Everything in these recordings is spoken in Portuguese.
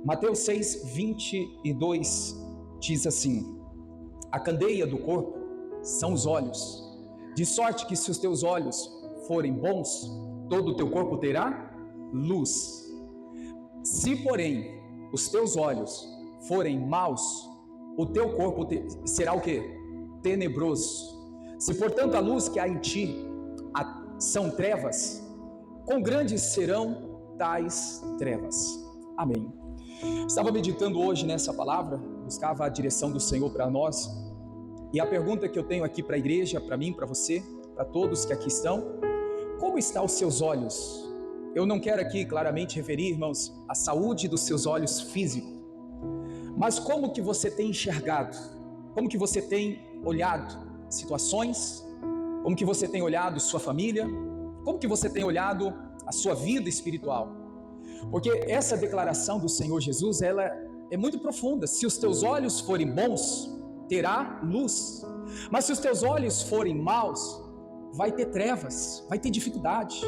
Mateus 6, 22 diz assim: a candeia do corpo são os olhos, de sorte que se os teus olhos forem bons, todo o teu corpo terá luz. Se, porém, os teus olhos forem maus, o teu corpo será o quê? Tenebroso. Se, portanto, a luz que há em ti são trevas, quão grandes serão tais trevas. Amém. Estava meditando hoje nessa palavra, buscava a direção do Senhor para nós, e a pergunta que eu tenho aqui para a igreja, para mim, para você, para todos que aqui estão: como estão os seus olhos? Eu não quero aqui claramente referir, irmãos, a saúde dos seus olhos físicos, mas como que você tem enxergado, como que você tem olhado situações, como que você tem olhado sua família, como que você tem olhado a sua vida espiritual. Porque essa declaração do Senhor Jesus, ela é muito profunda. Se os teus olhos forem bons, terá luz, mas se os teus olhos forem maus, vai ter trevas, vai ter dificuldade.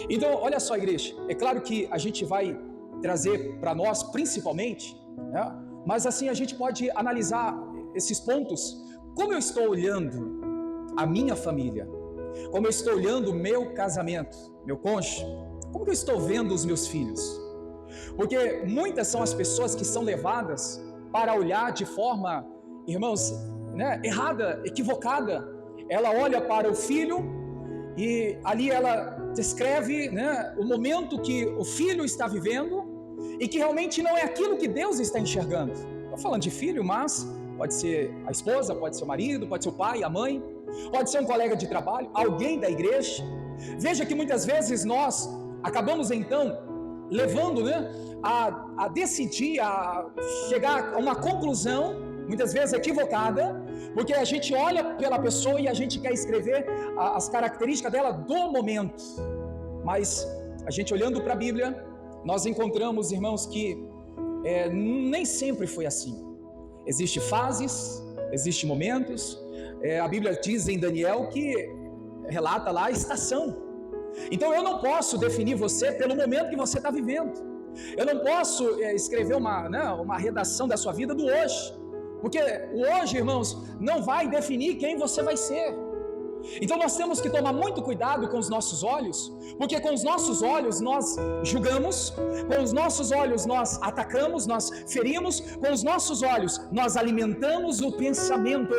Então, olha só, igreja, é claro que a gente vai trazer para nós principalmente, né? Mas assim a gente pode analisar esses pontos. Como eu estou olhando a minha família, como eu estou olhando o meu casamento, meu cônjuge, como que eu estou vendo os meus filhos? Porque muitas são as pessoas que são levadas para olhar de forma, irmãos, né, errada, equivocada. Ela olha para o filho e ali ela descreve, né, o momento que o filho está vivendo e que realmente não é aquilo que Deus está enxergando. Estou falando de filho, mas pode ser a esposa, pode ser o marido, pode ser o pai, a mãe, pode ser um colega de trabalho, alguém da igreja. Veja que muitas vezes nós acabamos então levando, né, a decidir, a chegar a uma conclusão, muitas vezes equivocada, porque a gente olha pela pessoa e a gente quer escrever as características dela do momento. Mas a gente olhando para a Bíblia, nós encontramos, irmãos, que nem sempre foi assim. Existem fases, existem momentos. A Bíblia diz em Daniel que relata lá a estação. Então eu não posso definir você pelo momento que você está vivendo. Eu não posso escrever uma redação da sua vida do hoje, porque o hoje, irmãos, não vai definir quem você vai ser. Então nós temos que tomar muito cuidado com os nossos olhos, porque com os nossos olhos nós julgamos, com os nossos olhos nós atacamos, nós ferimos, com os nossos olhos nós alimentamos o pensamento.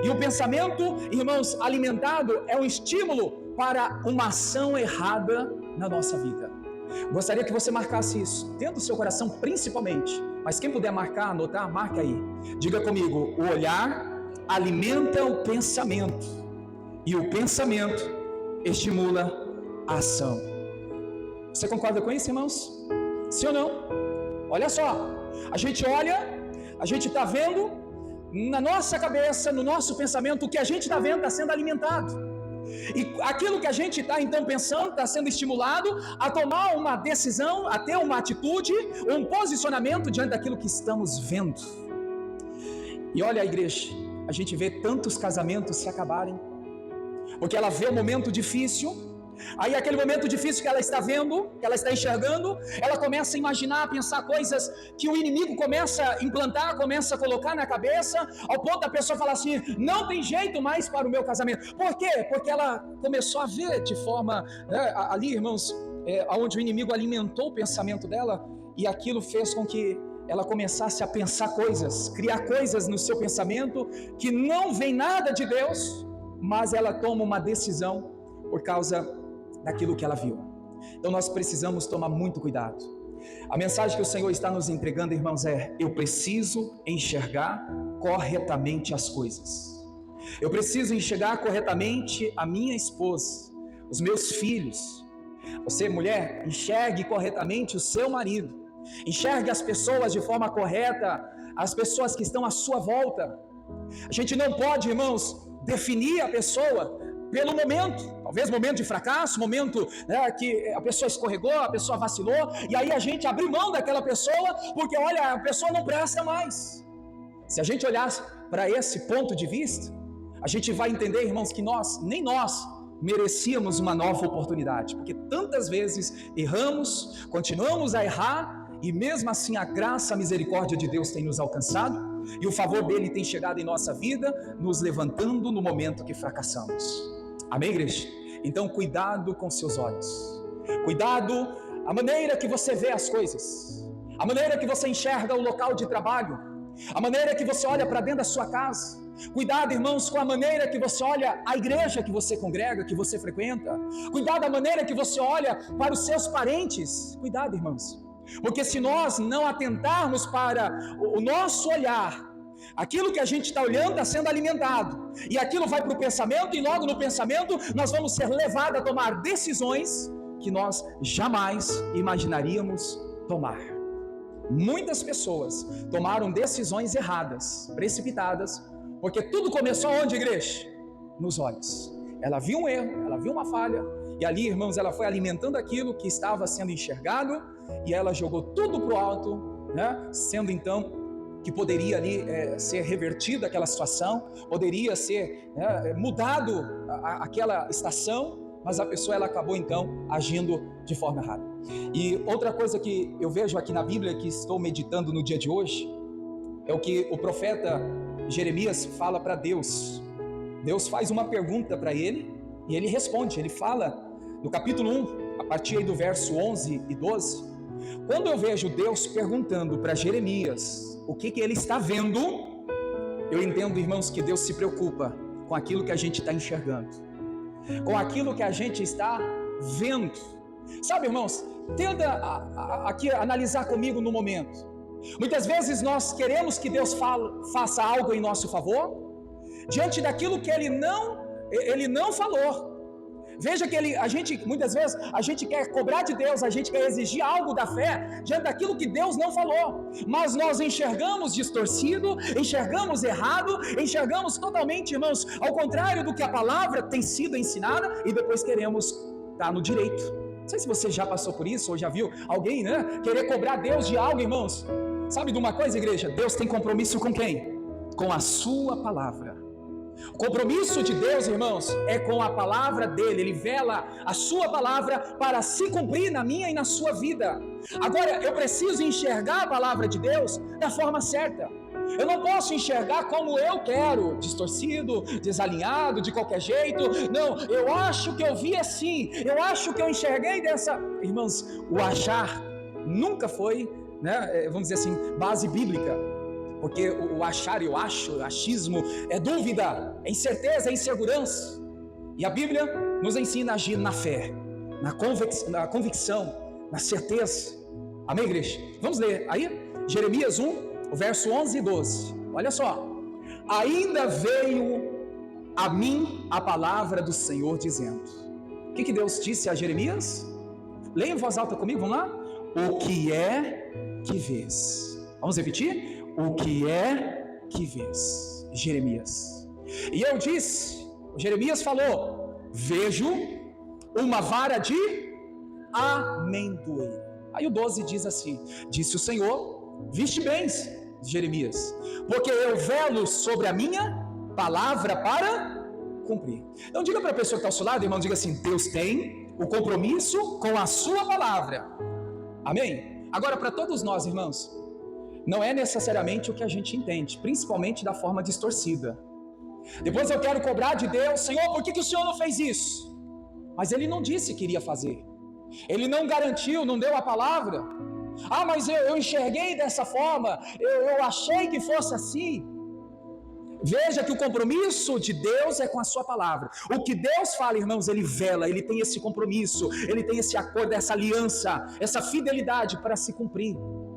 E o pensamento, irmãos, alimentado é um estímulo para uma ação errada na nossa vida. Gostaria que você marcasse isso dentro do seu coração principalmente, mas quem puder marcar, anotar, marca aí. Diga comigo: o olhar alimenta o pensamento e o pensamento estimula a ação. Você concorda com isso, irmãos? Sim ou não? Olha só, a gente olha, a gente está vendo na nossa cabeça, no nosso pensamento, o que a gente está vendo está sendo alimentado. E aquilo que a gente está então pensando está sendo estimulado a tomar uma decisão, a ter uma atitude, um posicionamento diante daquilo que estamos vendo. E olha a igreja, a gente vê tantos casamentos se acabarem, porque ela vê um momento difícil, aí aquele momento difícil que ela está vendo, que ela está enxergando, ela começa a imaginar, a pensar coisas que o inimigo começa a implantar, começa a colocar na cabeça, ao ponto da pessoa falar assim: não tem jeito mais para o meu casamento. Por quê? Porque ela começou a ver de forma, né, ali, irmãos, onde o inimigo alimentou o pensamento dela, e aquilo fez com que ela começasse a pensar coisas, criar coisas no seu pensamento que não vem nada de Deus, mas ela toma uma decisão por causa daquilo que ela viu. Então nós precisamos tomar muito cuidado. A mensagem que o Senhor está nos entregando, irmãos, é: eu preciso enxergar corretamente as coisas. Eu preciso enxergar corretamente a minha esposa, os meus filhos. Você, mulher, enxergue corretamente o seu marido. Enxergue as pessoas de forma correta, as pessoas que estão à sua volta. A gente não pode, irmãos, definir a pessoa pelo momento, talvez momento de fracasso, momento, né, que a pessoa escorregou, a pessoa vacilou, e aí a gente abre mão daquela pessoa, porque olha, a pessoa não presta mais. Se a gente olhar para esse ponto de vista, a gente vai entender, irmãos, que nem nós merecíamos uma nova oportunidade, porque tantas vezes erramos, continuamos a errar, e mesmo assim a graça, a misericórdia de Deus tem nos alcançado, e o favor dele tem chegado em nossa vida, nos levantando no momento que fracassamos. Amém, igreja? Então cuidado com seus olhos, cuidado a maneira que você vê as coisas, a maneira que você enxerga o local de trabalho, a maneira que você olha para dentro da sua casa. Cuidado, irmãos, com a maneira que você olha a igreja que você congrega, que você frequenta. Cuidado da maneira que você olha para os seus parentes. Cuidado, irmãos, porque se nós não atentarmos para o nosso olhar, aquilo que a gente está olhando está sendo alimentado, e aquilo vai para o pensamento, e logo no pensamento nós vamos ser levados a tomar decisões que nós jamais imaginaríamos tomar. Muitas pessoas tomaram decisões erradas, precipitadas, porque tudo começou onde, igreja? Nos olhos. Ela viu um erro, ela viu uma falha, e ali, irmãos, ela foi alimentando aquilo que estava sendo enxergado, e ela jogou tudo para o alto, né? Sendo então que poderia ali ser revertida aquela situação, poderia ser mudado aquela estação, mas a pessoa ela acabou então agindo de forma errada. E outra coisa que eu vejo aqui na Bíblia, que estou meditando no dia de hoje, é o que o profeta Jeremias fala para Deus. Deus faz uma pergunta para ele e ele responde. Ele fala no capítulo 1, a partir aí do verso 11 e 12, quando eu vejo Deus perguntando para Jeremias o que ele está vendo, eu entendo, irmãos, que Deus se preocupa com aquilo que a gente está enxergando, com aquilo que a gente está vendo. Sabe, irmãos, tenta aqui analisar comigo no momento. Muitas vezes nós queremos que Deus faça algo em nosso favor, diante daquilo que Ele não falou. Veja que muitas vezes a gente quer cobrar de Deus, a gente quer exigir algo da fé, diante daquilo que Deus não falou, mas nós enxergamos distorcido, enxergamos errado, enxergamos totalmente, irmãos, ao contrário do que a palavra tem sido ensinada, e depois queremos estar no direito. Não sei se você já passou por isso, ou já viu alguém, querer cobrar Deus de algo, irmãos. Sabe de uma coisa, igreja? Deus tem compromisso com quem? Com a sua palavra. O compromisso de Deus, irmãos, é com a palavra dele. Ele vela a sua palavra para se cumprir na minha e na sua vida. Agora, eu preciso enxergar a palavra de Deus da forma certa. Eu não posso enxergar como eu quero, distorcido, desalinhado, de qualquer jeito. Não, eu acho que eu vi assim, eu acho que eu enxerguei dessa. Irmãos, o achar nunca foi, vamos dizer assim, base bíblica. Porque o achar e o achismo é dúvida, é incerteza, é insegurança. E a Bíblia nos ensina a agir na fé, na convicção, na certeza. Amém, igreja? Vamos ler aí, Jeremias 1, o verso 11 e 12. Olha só. Ainda veio a mim a palavra do Senhor dizendo. O que Deus disse a Jeremias? Leia em voz alta comigo, vamos lá? O que é que vês? Vamos repetir? O que é que vês, Jeremias? E eu disse, Jeremias falou, vejo uma vara de amendoeira. Aí o 12 diz assim, disse o Senhor, viste bem, Jeremias, porque eu velo sobre a minha palavra para cumprir. Então diga para a pessoa que está ao seu lado, irmão, diga assim, Deus tem o compromisso com a sua palavra. Amém? Agora para todos nós, irmãos, não é necessariamente o que a gente entende, principalmente da forma distorcida. Depois eu quero cobrar de Deus, Senhor, por que o Senhor não fez isso? Mas Ele não disse que iria fazer, Ele não garantiu, não deu a palavra. Ah, mas eu enxerguei dessa forma, eu achei que fosse assim. Veja que o compromisso de Deus é com a sua palavra. O que Deus fala, irmãos, Ele vela, Ele tem esse compromisso, Ele tem esse acordo, essa aliança, essa fidelidade para se cumprir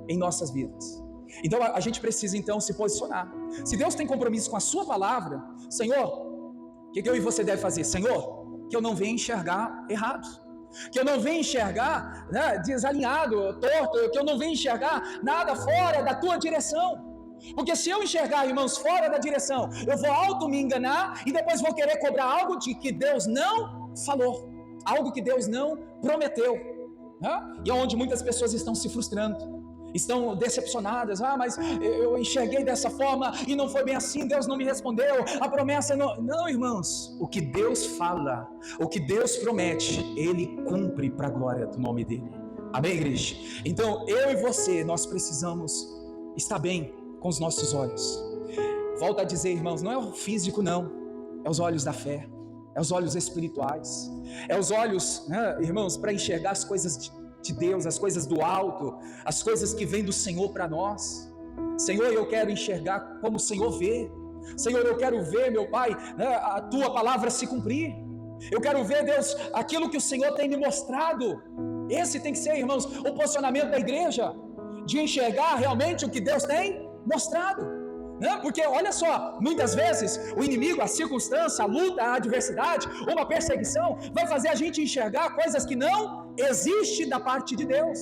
em nossas vidas. Então a gente precisa então se posicionar. Se Deus tem compromisso com a sua palavra, Senhor, o que eu e você deve fazer? Senhor, que eu não venha enxergar errado, que eu não venha enxergar desalinhado, torto, que eu não venha enxergar nada fora da tua direção. Porque se eu enxergar, irmãos, fora da direção, eu vou auto me enganar e depois vou querer cobrar algo de que Deus não falou, algo que Deus não prometeu, E é onde muitas pessoas estão se frustrando, estão decepcionadas. Mas eu enxerguei dessa forma e não foi bem assim, Deus não me respondeu, a promessa não... Não, irmãos, o que Deus fala, o que Deus promete, Ele cumpre para a glória do nome dEle. Amém, igreja? Então, eu e você, nós precisamos estar bem com os nossos olhos. Volto a dizer, irmãos, não é o físico não, é os olhos da fé, é os olhos espirituais, é os olhos, né, irmãos, para enxergar as coisas de Deus, as coisas do alto, as coisas que vêm do Senhor para nós. Senhor, eu quero enxergar como o Senhor vê. Senhor, eu quero ver, meu Pai, né, a Tua palavra se cumprir. Eu quero ver, Deus, aquilo que o Senhor tem me mostrado. Esse tem que ser, irmãos, o posicionamento da igreja, de enxergar realmente o que Deus tem mostrado, né? Porque olha só, muitas vezes o inimigo, a circunstância, a luta, a adversidade, uma perseguição vai fazer a gente enxergar coisas que não existem da parte de Deus.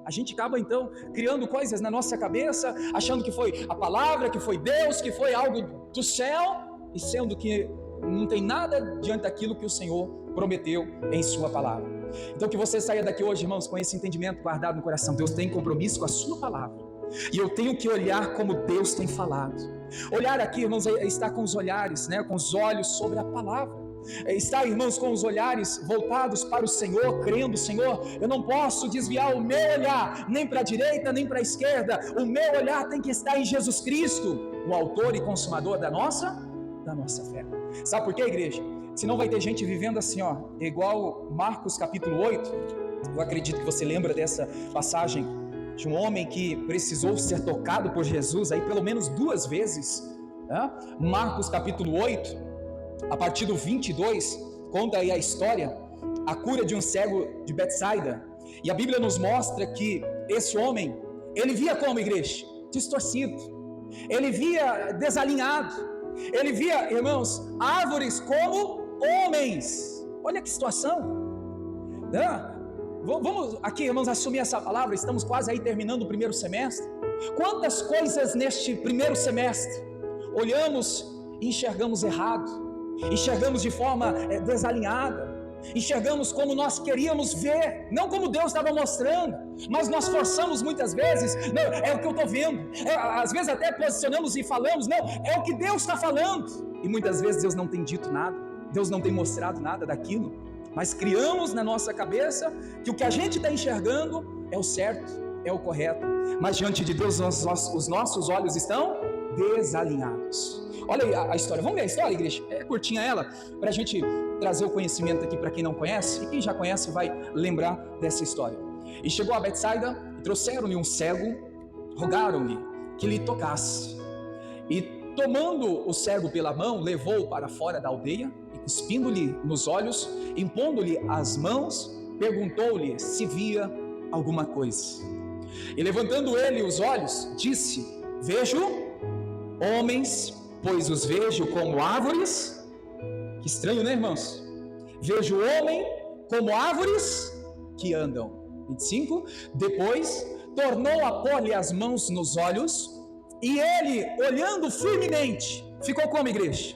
A gente acaba então criando coisas na nossa cabeça, achando que foi a palavra, que foi Deus, que foi algo do céu, e sendo que não tem nada diante daquilo que o Senhor prometeu em sua palavra. Então que você saia daqui hoje, irmãos, com esse entendimento guardado no coração. Deus tem compromisso com a sua palavra, e eu tenho que olhar como Deus tem falado. Olhar aqui, irmãos, é estar com os olhares, né, com os olhos sobre a palavra. Estar, irmãos, com os olhares voltados para o Senhor, crendo: Senhor, eu não posso desviar o meu olhar nem para a direita nem para a esquerda. O meu olhar tem que estar em Jesus Cristo, o autor e consumador da nossa fé. Sabe por quê, igreja? Senão vai ter gente vivendo assim, ó, igual Marcos capítulo 8. Eu acredito que você lembra dessa passagem de um homem que precisou ser tocado por Jesus aí pelo menos 2 vezes, né? Marcos capítulo 8, a partir do 22, conta aí a história, a cura de um cego de Betsaida. E a Bíblia nos mostra que esse homem, ele via como, igreja? Distorcido, ele via desalinhado, ele via, irmãos, árvores como homens. Olha que situação, né? Vamos aqui, irmãos, assumir essa palavra. Estamos quase aí terminando o primeiro semestre. Quantas coisas neste primeiro semestre olhamos e enxergamos errado, enxergamos de forma desalinhada, enxergamos como nós queríamos ver, não como Deus estava mostrando, mas nós forçamos muitas vezes: não, é o que eu estou vendo, às vezes até posicionamos e falamos: não, é o que Deus está falando, e muitas vezes Deus não tem dito nada, Deus não tem mostrado nada daquilo, mas criamos na nossa cabeça que o que a gente está enxergando é o certo, é o correto, mas diante de Deus os nossos olhos estão desalinhados. Olha aí a história, vamos ver a história, igreja? É curtinha ela, para a gente trazer o conhecimento aqui para quem não conhece, e quem já conhece vai lembrar dessa história. E chegou a Betsaida, e trouxeram-lhe um cego, rogaram-lhe que lhe tocasse, e tomando o cego pela mão, levou-o para fora da aldeia, e cuspindo-lhe nos olhos, impondo-lhe as mãos, perguntou-lhe se via alguma coisa. E levantando ele os olhos, disse: vejo homens, pois os vejo como árvores. Que estranho, né, irmãos? Vejo homem como árvores que andam. 25. Depois tornou a pôr-lhe as mãos nos olhos, e ele, olhando firmemente, ficou como, igreja?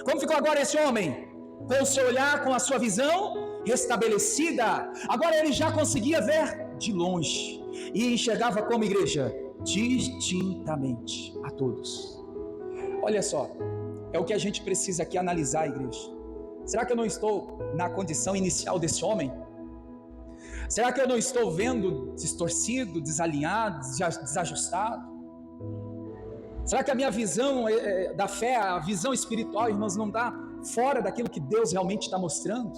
Como ficou agora esse homem? Com o seu olhar, com a sua visão restabelecida. Agora ele já conseguia ver de longe, e enxergava como, igreja? Distintamente a todos. Olha só, é o que a gente precisa aqui analisar, igreja. Será que eu não estou na condição inicial desse homem? Será que eu não estou vendo distorcido, desalinhado, desajustado? Será que a minha visão da fé, a visão espiritual, irmãos, não está fora daquilo que Deus realmente está mostrando?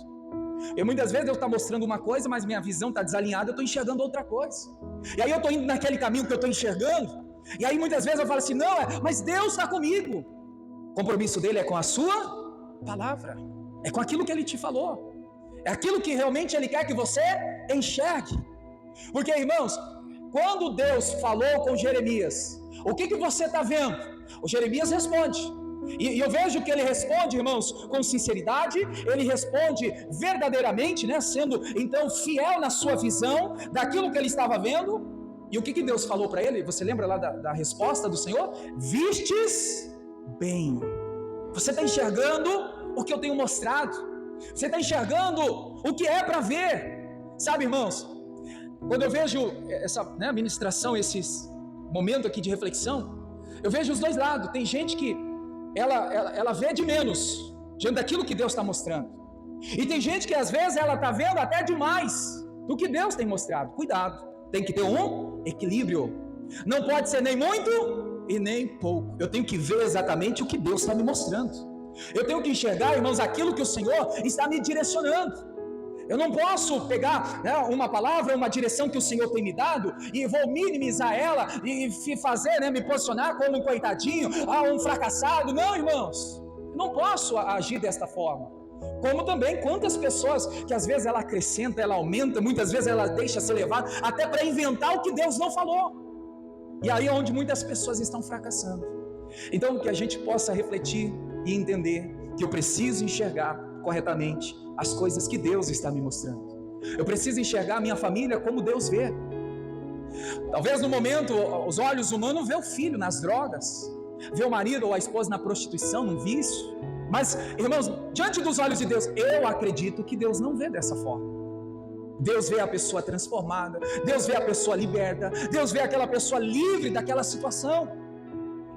Muitas vezes Deus está mostrando uma coisa, mas minha visão está desalinhada, eu estou enxergando outra coisa. E aí eu estou indo naquele caminho que eu estou enxergando, e aí muitas vezes eu falo assim: não, mas Deus está comigo. O compromisso dele é com a sua palavra, é com aquilo que ele te falou, é aquilo que realmente ele quer que você enxergue. Porque, irmãos, quando Deus falou com Jeremias, o que você está vendo? O Jeremias responde, e eu vejo que ele responde, irmãos, com sinceridade, ele responde verdadeiramente, né, sendo então fiel na sua visão daquilo que ele estava vendo. E o que Deus falou para ele? Você lembra lá da resposta do Senhor? Vistes bem. Você está enxergando o que eu tenho mostrado, você está enxergando o que é para ver. Sabe, irmãos, quando eu vejo essa ministração, esses momentos aqui de reflexão, eu vejo os dois lados. Tem gente que ela vê de menos diante daquilo que Deus está mostrando, e tem gente que às vezes ela está vendo até demais do que Deus tem mostrado. Cuidado, tem que ter um equilíbrio. Não pode ser nem muito e nem pouco. Eu tenho que ver exatamente o que Deus está me mostrando. Eu tenho que enxergar, irmãos, aquilo que o Senhor está me direcionando. Eu não posso pegar, né, uma palavra, uma direção que o Senhor tem me dado e vou minimizar ela e fazer, né, me posicionar como um coitadinho, um fracassado. Não, irmãos, eu não posso agir desta forma. Como também quantas pessoas que às vezes ela acrescenta, ela aumenta, muitas vezes ela deixa ser levada até para inventar o que Deus não falou. E aí é onde muitas pessoas estão fracassando. Então que a gente possa refletir e entender que eu preciso enxergar corretamente as coisas que Deus está me mostrando. Eu preciso enxergar a minha família como Deus vê. Talvez no momento os olhos humanos vê o filho nas drogas, vê o marido ou a esposa na prostituição, num vício. Mas, irmãos, diante dos olhos de Deus, eu acredito que Deus não vê dessa forma. Deus vê a pessoa transformada, Deus vê a pessoa liberta, Deus vê aquela pessoa livre daquela situação.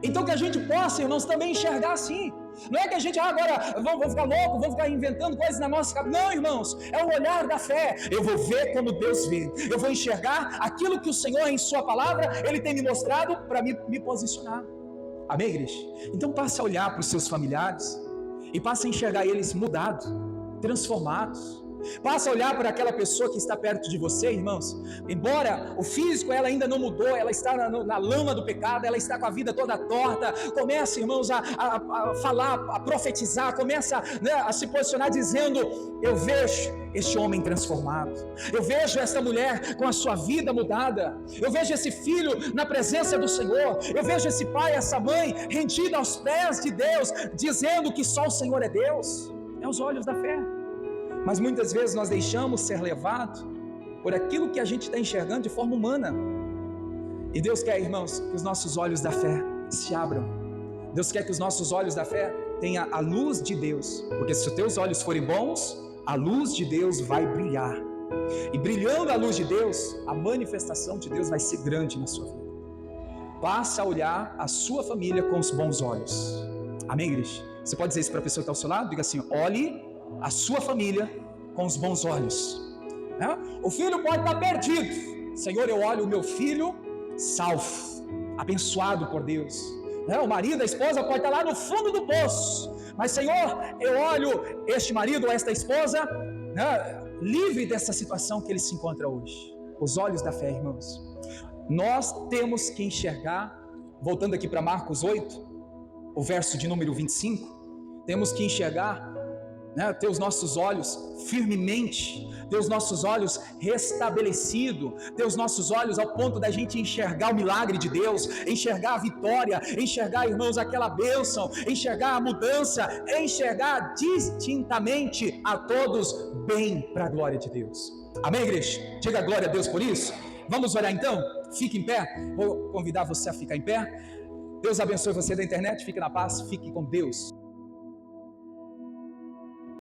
Então que a gente possa, irmãos, também enxergar assim. Não é que a gente agora vamos ficar louco, vamos ficar inventando coisas na nossa cabeça. Não, irmãos, é o olhar da fé. Eu vou ver como Deus vê. Eu vou enxergar aquilo que o Senhor em sua palavra, Ele tem me mostrado para me posicionar. Amém, igreja? Então passe a olhar para os seus familiares e passe a enxergar eles mudados, transformados. Passa a olhar para aquela pessoa que está perto de você, irmãos. Embora o físico ela ainda não mudou, ela está na lama do pecado, ela está com a vida toda torta. Começa, irmãos, a falar, a profetizar, começa, né, a se posicionar dizendo: eu vejo este homem transformado, eu vejo esta mulher com a sua vida mudada, eu vejo esse filho na presença do Senhor, eu vejo esse pai, essa mãe rendido aos pés de Deus, dizendo que só o Senhor é Deus. É os olhos da fé. Mas muitas vezes nós deixamos ser levados por aquilo que a gente está enxergando de forma humana. E Deus quer, irmãos, que os nossos olhos da fé se abram. Deus quer que os nossos olhos da fé tenham a luz de Deus. Porque se os teus olhos forem bons, a luz de Deus vai brilhar. E brilhando a luz de Deus, a manifestação de Deus vai ser grande na sua vida. Passa a olhar a sua família com os bons olhos. Amém, igreja? Você pode dizer isso para a pessoa que está ao seu lado? Diga assim: olhe a sua família com os bons olhos. O filho pode estar perdido. Senhor, eu olho o meu filho salvo, abençoado por Deus. O marido, a esposa pode estar lá no fundo do poço, mas Senhor, eu olho este marido ou esta esposa, livre dessa situação que ele se encontra hoje. Os olhos da fé, irmãos. Nós temos que enxergar, voltando aqui para Marcos 8, o verso de número 25, temos que enxergar, ter os nossos olhos firmemente, ter os nossos olhos restabelecidos, ter os nossos olhos ao ponto da gente enxergar o milagre de Deus, enxergar a vitória, enxergar, irmãos, aquela bênção, enxergar a mudança, enxergar distintamente a todos bem para a glória de Deus. Amém, igreja? Diga glória a Deus por isso. Vamos orar então? Fique em pé. Vou convidar você a ficar em pé. Deus abençoe você da internet, fique na paz, fique com Deus.